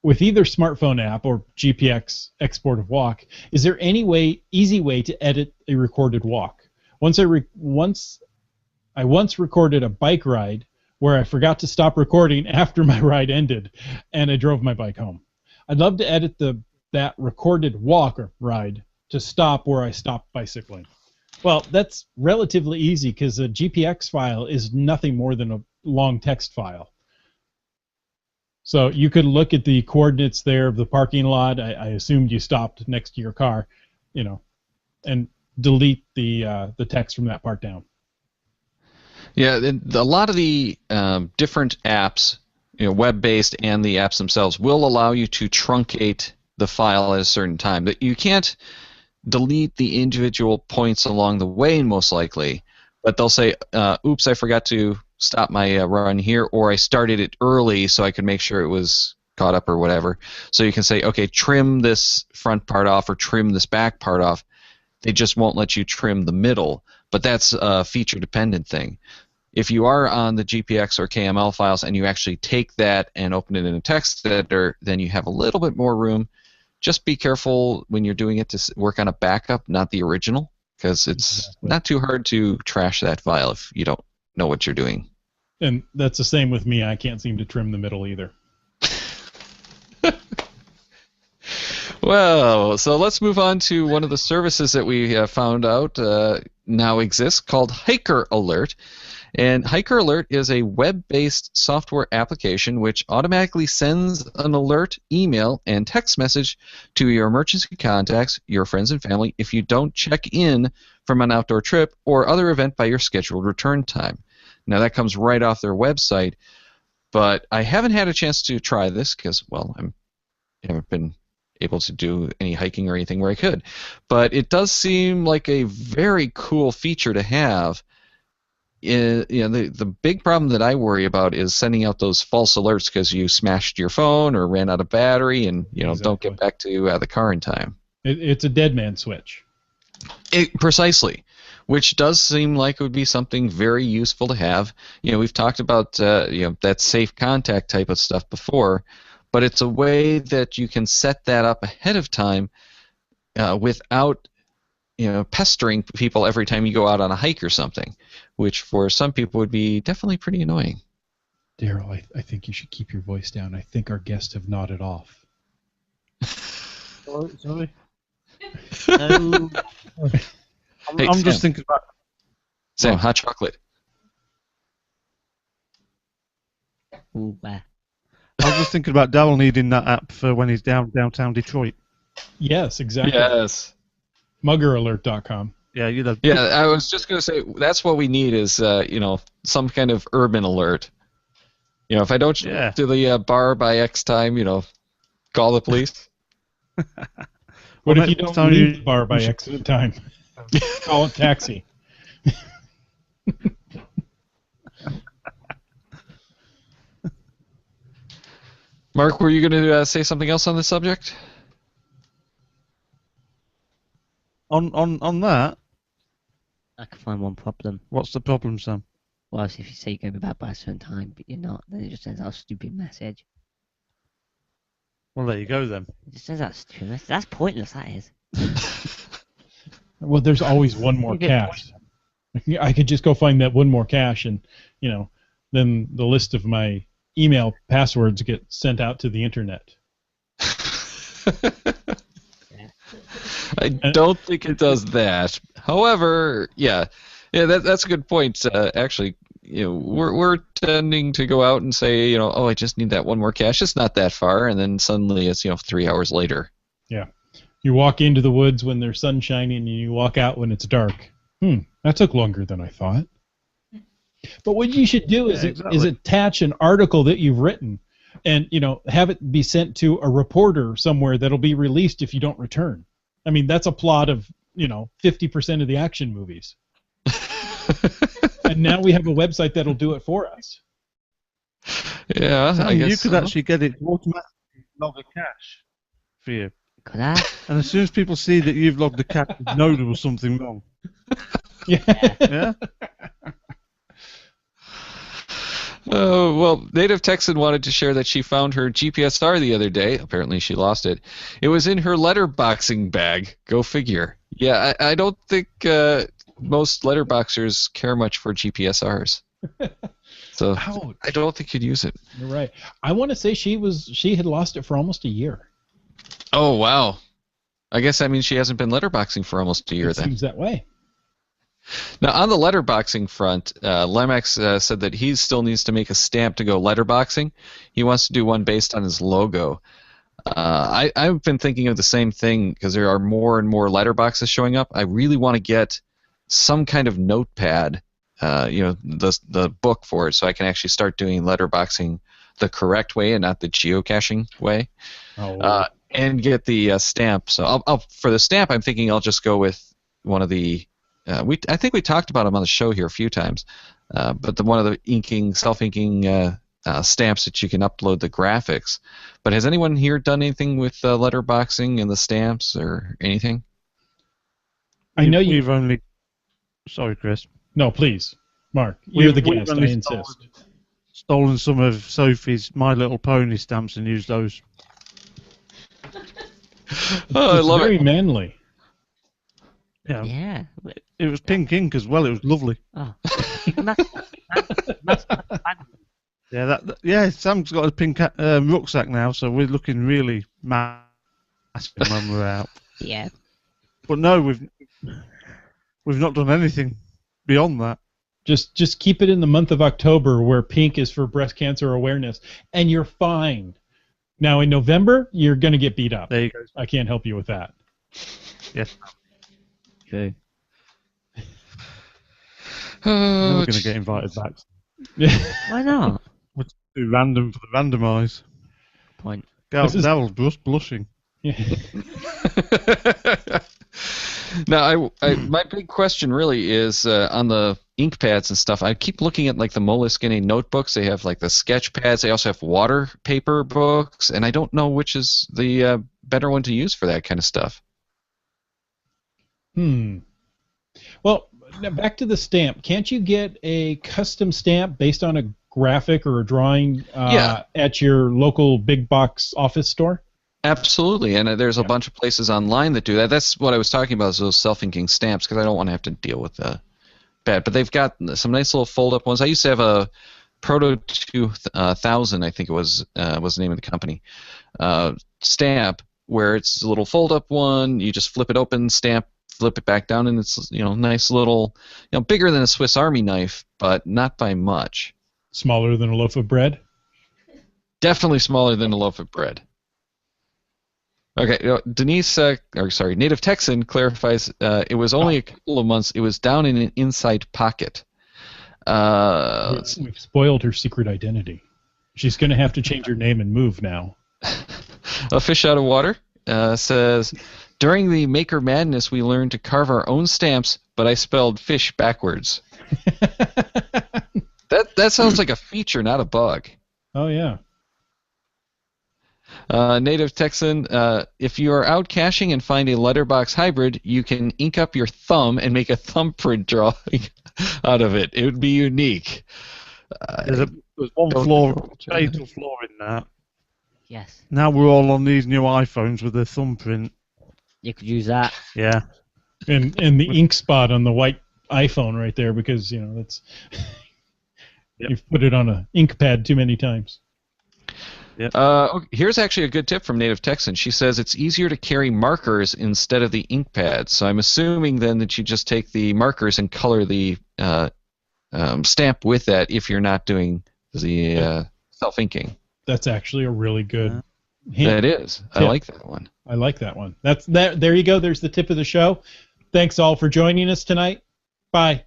Speaker 6: smartphone app or GPX export of walk, is there any easy way to edit a recorded walk? Once I once recorded a bike ride where I forgot to stop recording after my ride ended, and I drove my bike home. I'd love to edit that recorded walk or ride to stop where I stopped bicycling. Well, that's relatively easy because a GPX file is nothing more than a long text file. So you could look at the coordinates there of the parking lot. I assumed you stopped next to your car, and delete the text from that part down.
Speaker 3: Yeah, a lot of the different apps, web-based and the apps themselves, will allow you to truncate the file at a certain time. That you can't delete the individual points along the way, most likely, but they'll say, "Oops, I forgot to stop my run here," or "I started it early so I could make sure it was caught up," or whatever. So you can say, "Okay, trim this front part off or trim this back part off." They just won't let you trim the middle, but that's a feature-dependent thing. If you are on the GPX or KML files and you actually take that and open it in a text editor, then you have a little bit more room. Just be careful when you're doing it to work on a backup, not the original, because it's not too hard to trash that file if you don't know what you're doing.
Speaker 6: And that's the same with me. I can't seem to trim the middle either.
Speaker 3: Well, so let's move on to one of the services that we found out now exists called Hiker Alert. And Hiker Alert is a web-based software application which automatically sends an alert, email, and text message to your emergency contacts, your friends and family, if you don't check in from an outdoor trip or other event by your scheduled return time. Now, that comes right off their website, but I haven't had a chance to try this because, well, I haven't been able to do any hiking or anything where I could. But it does seem like a very cool feature to have. The big problem that I worry about is sending out those false alerts because you smashed your phone or ran out of battery and
Speaker 6: Exactly.
Speaker 3: don't get back to the car in time.
Speaker 6: It's a dead man switch.
Speaker 3: Precisely, which does seem like it would be something very useful to have. We've talked about that safe contact type of stuff before, but it's a way that you can set that up ahead of time without pestering people every time you go out on a hike or something, which for some people would be definitely pretty annoying.
Speaker 6: Daryl, I think you should keep your voice down. I think our guests have nodded off.
Speaker 4: Sorry.
Speaker 3: Hey,
Speaker 4: I'm just thinking about...
Speaker 3: Sam, hot chocolate.
Speaker 5: Ooh,
Speaker 4: I was just thinking about Daryl needing that app for when he's downtown Detroit.
Speaker 6: Yes, exactly.
Speaker 3: Yes.
Speaker 6: Muggeralert.com.
Speaker 4: Yeah,
Speaker 3: Yeah, I was just going to say that's what we need is some kind of urban alert. If I don't to the bar by X time, call the police.
Speaker 6: What if you don't leave the bar by X time? Call a taxi.
Speaker 3: Mark, were you going to say something else on this subject?
Speaker 4: On that,
Speaker 5: I can find one problem.
Speaker 4: what's the problem, Sam?
Speaker 5: Well, if you say you're going to be back by a certain time, but you're not, then it just sends out a stupid message.
Speaker 4: Well, there you go then.
Speaker 5: It just sends out a stupid message. That's pointless, that is.
Speaker 6: Well, there's always one more cache. I could just go find that one more cache, and then the list of my email passwords get sent out to the internet.
Speaker 3: I don't think it does that. However, that's a good point. Actually, we're tending to go out and say, I just need that one more cache. It's not that far, and then suddenly it's 3 hours later.
Speaker 6: Yeah, you walk into the woods when there's sun shining, and you walk out when it's dark. That took longer than I thought. But what you should do is attach an article that you've written, and have it be sent to a reporter somewhere that'll be released if you don't return. I mean, that's a plot of 50% of the action movies. And now we have a website that'll do it for us.
Speaker 3: Yeah,
Speaker 4: Sam,
Speaker 3: I guess
Speaker 4: you could actually get it to automatically log a cache for you.
Speaker 5: Could I?
Speaker 4: And as soon as people see that you've logged the cache, they know there was something wrong.
Speaker 6: Yeah.
Speaker 4: Yeah?
Speaker 3: Well, Native Texan wanted to share that she found her GPSR the other day. Apparently she lost it. It was in her letterboxing bag. Go figure. Yeah, I don't think most letterboxers care much for GPSRs. So I don't think you'd use it.
Speaker 6: You're right. I want to say she had lost it for almost a year.
Speaker 3: Oh, wow. I guess that means she hasn't been letterboxing for almost a year
Speaker 6: It
Speaker 3: then.
Speaker 6: seems that way.
Speaker 3: Now, on the letterboxing front, Lemex said that he still needs to make a stamp to go letterboxing. He wants to do one based on his logo. I've been thinking of the same thing because there are more and more letterboxes showing up. I really want to get some kind of notepad, the book for it, so I can actually start doing letterboxing the correct way and not the geocaching way.
Speaker 6: Oh.
Speaker 3: And get the stamp. So I'll for the stamp, I'm thinking I'll just go with one of the. I think we talked about them on the show here a few times, but one of the self-inking stamps that you can upload the graphics. But has anyone here done anything with letterboxing and the stamps or anything?
Speaker 6: I know
Speaker 4: We've only. Sorry, Chris.
Speaker 6: No, please, Mark. You're the
Speaker 4: We've
Speaker 6: guest. I
Speaker 4: only
Speaker 6: insist.
Speaker 4: Stolen some of Sophie's My Little Pony stamps and used those.
Speaker 3: Oh, I love
Speaker 6: very
Speaker 3: it.
Speaker 6: manly.
Speaker 4: Yeah.
Speaker 5: Yeah.
Speaker 4: It was pink ink as well. It was lovely.
Speaker 5: Oh. That's
Speaker 4: Yeah, Sam's got a pink rucksack now, so we're looking really massive when we're out.
Speaker 5: yeah.
Speaker 4: But no, we've not done anything beyond that.
Speaker 6: Just keep it in the month of October, where pink is for breast cancer awareness, and you're fine. Now in November, you're gonna get beat up.
Speaker 4: There you go.
Speaker 6: I can't help you with that.
Speaker 4: Yes,
Speaker 5: True.
Speaker 4: we're going to get invited back.
Speaker 5: Why not?
Speaker 4: We'll do random for the randomize.
Speaker 5: Point.
Speaker 4: Daryl's blushing.
Speaker 3: Now, my big question really is on the ink pads and stuff. I keep looking at like the Moleskine notebooks. They have like the sketch pads. They also have water paper books, and I don't know which is the better one to use for that kind of stuff.
Speaker 6: Well, now back to the stamp. Can't you get a custom stamp based on a graphic or a drawing at your local big box office store?
Speaker 3: Absolutely, and there's a bunch of places online that do that. That's what I was talking about, is those self-inking stamps, because I don't want to have to deal with the bad. But they've got some nice little fold-up ones. I used to have a Proto 2000, I think it was the name of the company, stamp, where it's a little fold-up one. You just flip it open, stamp, flip it back down, and it's nice little, bigger than a Swiss Army knife, but not by much.
Speaker 6: Smaller than a loaf of bread?
Speaker 3: Definitely smaller than a loaf of bread. Okay, Native Texan clarifies it was only a couple of months. It was down in an inside pocket.
Speaker 6: We've spoiled her secret identity. She's going to have to change her name and move now.
Speaker 3: A Fish Out of Water says, during the Maker Madness, we learned to carve our own stamps, but I spelled fish backwards. That sounds like a feature, not a bug.
Speaker 6: Oh, yeah.
Speaker 3: Native Texan, if you are out caching and find a letterbox hybrid, you can ink up your thumb and make a thumbprint drawing out of it. It would be unique.
Speaker 4: There's one fatal flaw in that.
Speaker 5: Yes.
Speaker 4: Now we're all on these new iPhones with a thumbprint.
Speaker 5: You could use that.
Speaker 4: Yeah.
Speaker 6: And the ink spot on the white iPhone right there, because that's you've put it on an ink pad too many times.
Speaker 3: Yep. Here's actually a good tip from Native Texan. She says it's easier to carry markers instead of the ink pads. So I'm assuming then that you just take the markers and color the stamp with that if you're not doing the self-inking.
Speaker 6: That's actually a really good hint.
Speaker 3: That is. I like that one.
Speaker 6: I like that one. There you go. There's the tip of the show. Thanks all for joining us tonight. Bye.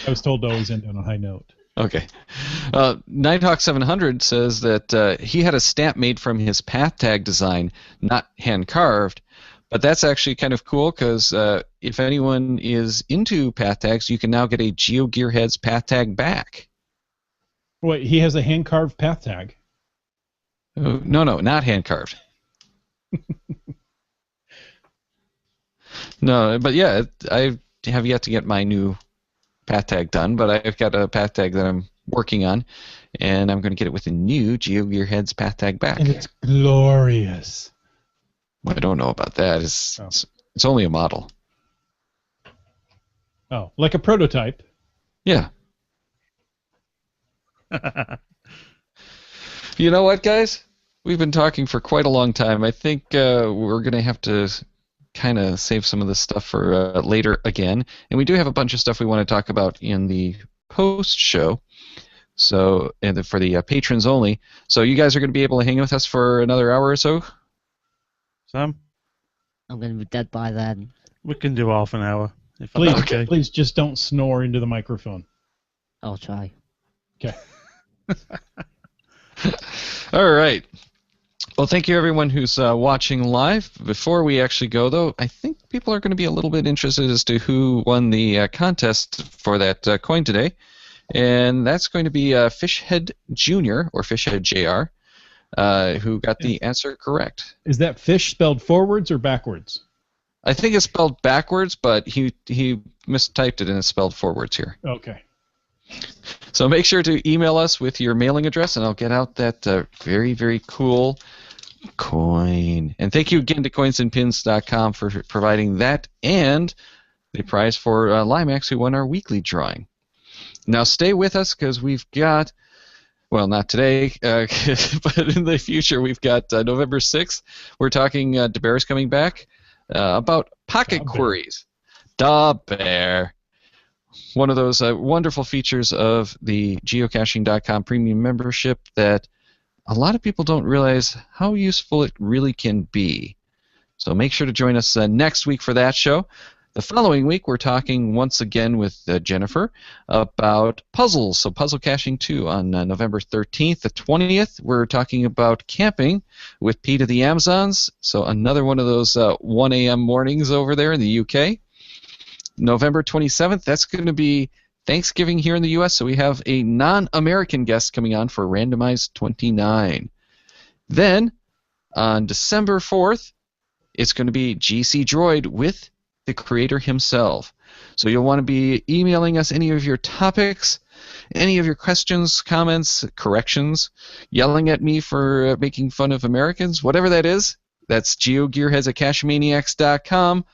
Speaker 6: I was told to always end on a high note.
Speaker 3: Okay. Nighthawk 700 says that he had a stamp made from his path tag design, not hand carved, but that's actually kind of cool because if anyone is into path tags, you can now get a GeoGearHeads path tag back.
Speaker 6: Wait, he has a hand carved path tag?
Speaker 3: No, not hand carved. No, but yeah, I have yet to get my new path tag done, but I've got a path tag that I'm working on, and I'm going to get it with a new GeoGearHeads path tag back.
Speaker 6: And it's glorious.
Speaker 3: Well, I don't know about that. It's only a model.
Speaker 6: Oh, like a prototype.
Speaker 3: Yeah. You know what, guys? We've been talking for quite a long time. I think we're going to have to kind of save some of this stuff for later again. And we do have a bunch of stuff we want to talk about in the post show. So, and for the patrons only. So you guys are going to be able to hang with us for another hour or so?
Speaker 4: Sam?
Speaker 5: I'm going to be dead by then.
Speaker 4: We can do half an hour. If
Speaker 6: Please,
Speaker 4: that's okay.
Speaker 6: please just don't snore into the microphone.
Speaker 5: I'll try.
Speaker 6: Okay.
Speaker 3: All right. Well, thank you everyone who's watching live. Before we actually go, though, I think people are going to be a little bit interested as to who won the contest for that coin today. And that's going to be Fishhead Jr. or Fishhead Jr. Who got the answer correct.
Speaker 6: Is that fish spelled forwards or backwards?
Speaker 3: I think it's spelled backwards, but he mistyped it and it's spelled forwards here.
Speaker 6: Okay.
Speaker 3: So make sure to email us with your mailing address, and I'll get out that very, very cool coin. And thank you again to coinsandpins.com for providing that and the prize for Limax, who won our weekly drawing. Now stay with us because we've got, well, not today, but in the future we've got November 6th. We're talking DeBear's coming back about pocket queries. Da Bear. One of those wonderful features of the geocaching.com premium membership that a lot of people don't realize how useful it really can be. So make sure to join us next week for that show. The following week, we're talking once again with Jennifer about puzzles. So Puzzle Caching 2 on November 13th. The 20th, we're talking about camping with Pete of the Amazons. So another one of those 1 a.m. mornings over there in the UK. November 27th, that's going to be Thanksgiving here in the U.S., so we have a non-American guest coming on for Randomize 29. Then, on December 4th, it's going to be GC Droid with the creator himself. So you'll want to be emailing us any of your topics, any of your questions, comments, corrections, yelling at me for making fun of Americans, whatever that is. That's geogearheads@cachemaniacs.com,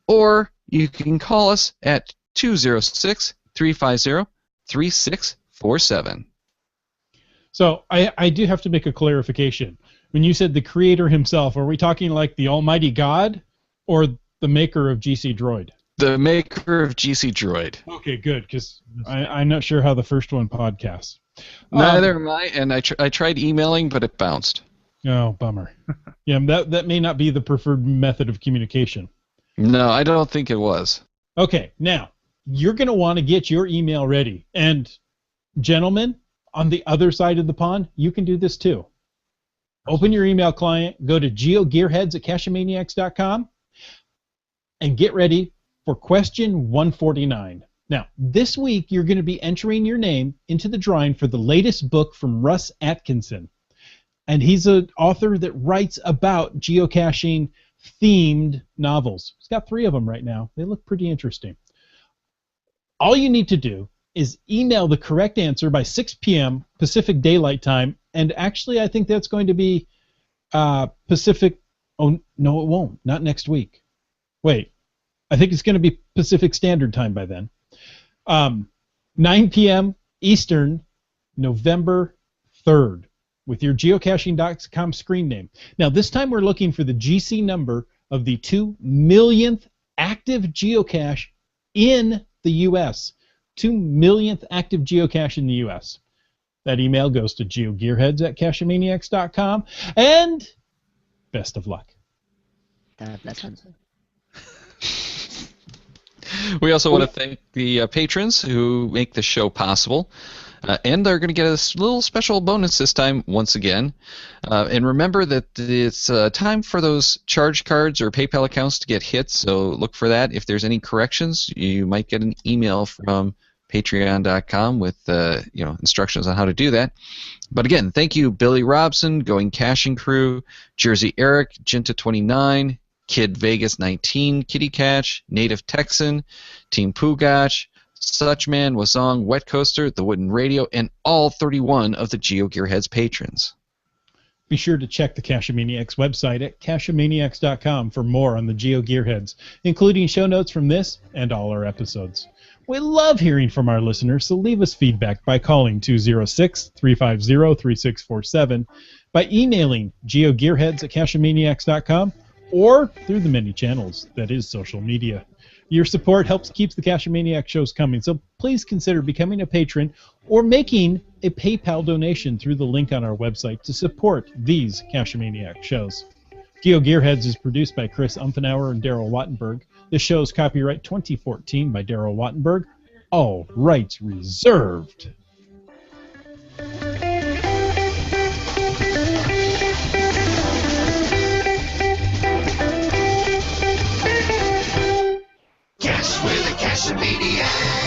Speaker 3: or you can call us at 206-350-3647.
Speaker 6: So I do have to make a clarification. When you said the creator himself, are we talking like the almighty God or the maker of GC Droid?
Speaker 3: The maker of GC Droid.
Speaker 6: Okay, good, because I'm not sure how the first one podcasts.
Speaker 3: Neither am I, and I tried emailing, but it bounced.
Speaker 6: Oh, bummer. Yeah, that may not be the preferred method of communication.
Speaker 3: No, I don't think it was.
Speaker 6: Okay, now, you're going to want to get your email ready. And, gentlemen, on the other side of the pond, you can do this too. Open your email client, go to geogearheads@cachemaniacs.com, and get ready for question 149. Now, this week, you're going to be entering your name into the drawing for the latest book from Russ Atkinson. And he's an author that writes about geocaching themed novels. He's got 3 of them right now. They look pretty interesting. All you need to do is email the correct answer by 6 p.m. Pacific Daylight Time, and actually I think that's going to be Pacific. Oh, no, it won't. Not next week. Wait. I think it's going to be Pacific Standard Time by then. 9 p.m. Eastern, November 3rd. With your geocaching.com screen name. Now, this time we're looking for the GC number of the 2 millionth active geocache in the U.S. 2 millionth active geocache in the U.S. That email goes to geogearheads@cachemaniacs.com, and best of luck.
Speaker 5: That's answer.
Speaker 3: We also want to thank the patrons who make the show possible. And they're going to get a little special bonus this time, once again. And remember that it's time for those charge cards or PayPal accounts to get hit, so look for that. If there's any corrections, you might get an email from patreon.com with instructions on how to do that. But again, thank you, Billy Robson, Going Caching Crew, Jersey Eric, Jinta29, Kid Vegas 19, Kitty Catch, Native Texan, Team Pugach, Suchman, Wazong, Wet Coaster, The Wooden Radio, and all 31 of the GeoGearHeads patrons.
Speaker 6: Be sure to check the Cachemaniacs website at cachemaniacs.com for more on the GeoGearHeads, including show notes from this and all our episodes. We love hearing from our listeners, so leave us feedback by calling 206-350-3647, by emailing geogearheads@cachemaniacs.com, or through the many channels that is social media. Your support helps keep the Cachemaniac shows coming, so please consider becoming a patron or making a PayPal donation through the link on our website to support these Cachemaniac shows. GeoGearHeads is produced by Chris Umfenauer and Daryl Wattenberg. The show is copyright 2014 by Daryl Wattenberg. All rights reserved.
Speaker 1: Cash with a Cachemaniac.